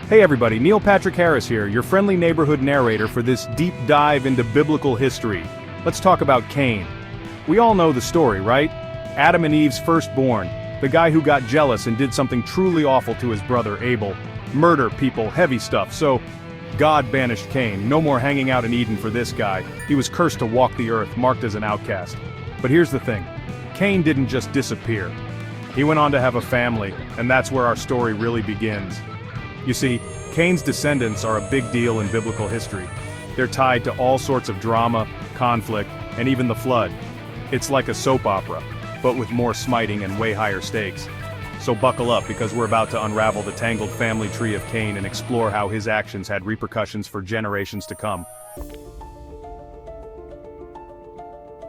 Hey everybody, Neil Patrick Harris here, your friendly neighborhood narrator for this deep dive into biblical history. Let's talk about Cain. We all know the story, right? Adam and Eve's firstborn, the guy who got jealous and did something truly awful to his brother Abel. Murder people, heavy stuff, so God banished Cain. No more hanging out in Eden for this guy. He was cursed to walk the earth, marked as an outcast. But here's the thing, Cain didn't just disappear. He went on to have a family, and that's where our story really begins. You see, Cain's descendants are a big deal in biblical history. They're tied to all sorts of drama, conflict, and even the flood. It's like a soap opera, but with more smiting and way higher stakes. So buckle up, because we're about to unravel the tangled family tree of Cain and explore how his actions had repercussions for generations to come.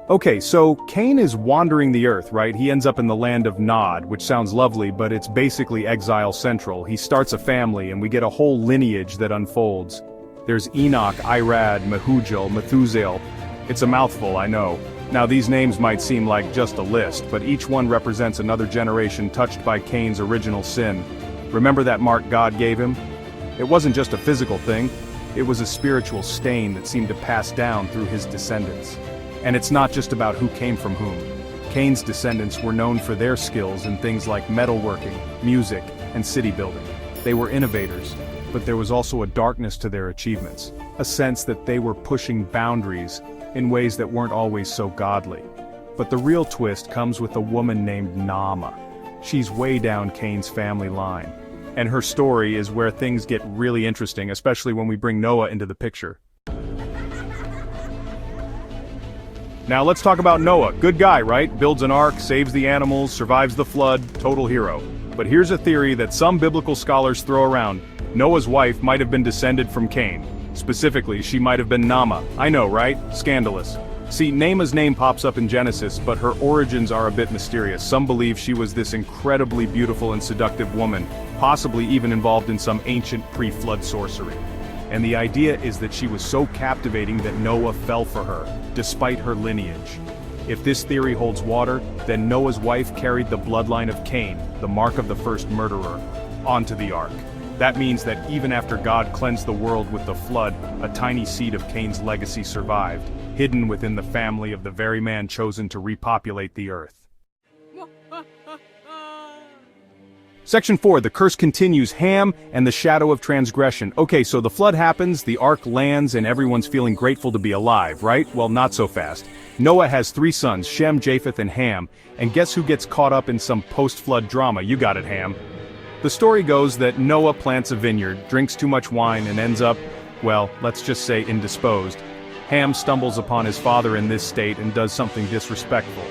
Okay, so Cain is wandering the earth, right? He ends up in the land of Nod, which sounds lovely, but it's basically exile central. He starts a family, and we get a whole lineage that unfolds. There's Enoch, Irad, Mehujael, Methusael. It's a mouthful, I know. Now these names might seem like just a list, but each one represents another generation touched by Cain's original sin. Remember that mark God gave him? It wasn't just a physical thing, it was a spiritual stain that seemed to pass down through his descendants. And it's not just about who came from whom. Cain's descendants were known for their skills in things like metalworking, music, and city building. They were innovators, but there was also a darkness to their achievements, a sense that they were pushing boundaries in ways that weren't always so godly. But the real twist comes with a woman named Naamah. She's way down Cain's family line. And her story is where things get really interesting, especially when we bring Noah into the picture. Now let's talk about Noah. Good guy, right? Builds an ark, saves the animals, survives the flood, total hero. But here's a theory that some biblical scholars throw around. Noah's wife might have been descended from Cain. Specifically, she might have been Naamah. I know, right? Scandalous. See, Naamah's name pops up in Genesis, but her origins are a bit mysterious. Some believe she was this incredibly beautiful and seductive woman, possibly even involved in some ancient pre-flood sorcery. And the idea is that she was so captivating that Noah fell for her, despite her lineage. If this theory holds water, then Noah's wife carried the bloodline of Cain, the mark of the first murderer, onto the ark. That means that even after God cleansed the world with the flood, a tiny seed of Cain's legacy survived, hidden within the family of the very man chosen to repopulate the earth. Section 4, the curse continues, Ham and the shadow of transgression. Okay, so the flood happens, the ark lands, and everyone's feeling grateful to be alive, right? Well, not so fast. Noah has 3 sons, Shem, Japheth, and Ham, and guess who gets caught up in some post-flood drama? You got it, Ham. The story goes that Noah plants a vineyard, drinks too much wine, and ends up, well, let's just say indisposed. Ham stumbles upon his father in this state and does something disrespectful.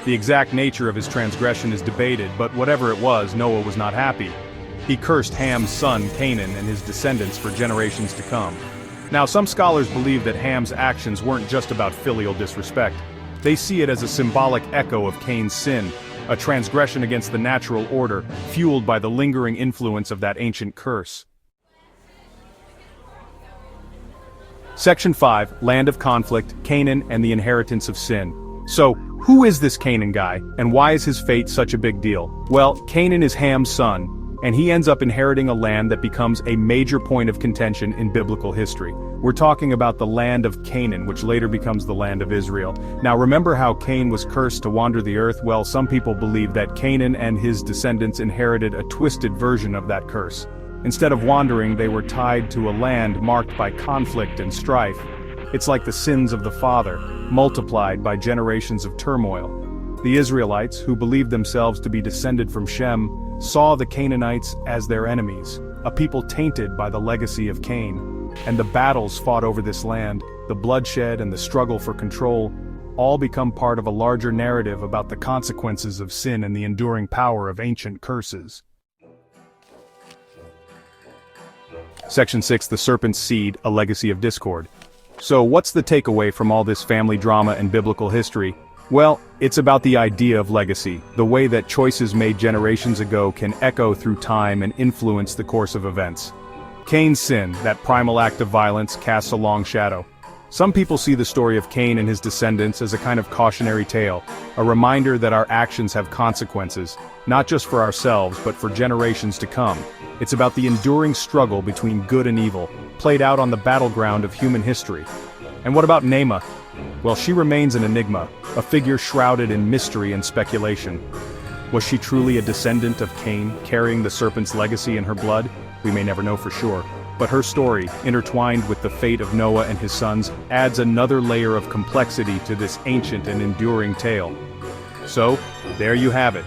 The exact nature of his transgression is debated, but whatever it was, Noah was not happy. He cursed Ham's son, Canaan, and his descendants for generations to come. Now, some scholars believe that Ham's actions weren't just about filial disrespect. They see it as a symbolic echo of Cain's sin, a transgression against the natural order, fueled by the lingering influence of that ancient curse. Section 5, Land of Conflict, Canaan and the Inheritance of Sin. So, who is this Canaan guy, and why is his fate such a big deal? Well, Canaan is Ham's son, and he ends up inheriting a land that becomes a major point of contention in biblical history. We're talking about the land of Canaan, which later becomes the land of Israel. Now remember how Cain was cursed to wander the earth? Well, some people believe that Canaan and his descendants inherited a twisted version of that curse. Instead of wandering, they were tied to a land marked by conflict and strife. It's like the sins of the father, multiplied by generations of turmoil. The Israelites, who believed themselves to be descended from Shem, saw the Canaanites as their enemies, a people tainted by the legacy of Cain. And the battles fought over this land, the bloodshed and the struggle for control, all become part of a larger narrative about the consequences of sin and the enduring power of ancient curses. Section 6, the Serpent's Seed, a Legacy of Discord. So what's the takeaway from all this family drama and biblical history? Well, it's about the idea of legacy, the way that choices made generations ago can echo through time and influence the course of events. Cain's sin, that primal act of violence, casts a long shadow. Some people see the story of Cain and his descendants as a kind of cautionary tale, a reminder that our actions have consequences, not just for ourselves but for generations to come. It's about the enduring struggle between good and evil, played out on the battleground of human history. And what about Naamah? Well, she remains an enigma, a figure shrouded in mystery and speculation. Was she truly a descendant of Cain, carrying the serpent's legacy in her blood? We may never know for sure. But her story, intertwined with the fate of Noah and his sons, adds another layer of complexity to this ancient and enduring tale. So, there you have it.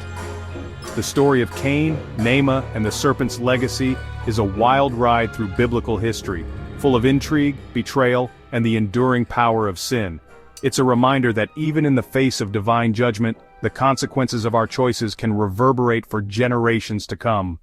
The story of Cain, Naamah, and the serpent's legacy is a wild ride through biblical history, full of intrigue, betrayal, and the enduring power of sin. It's a reminder that even in the face of divine judgment, the consequences of our choices can reverberate for generations to come.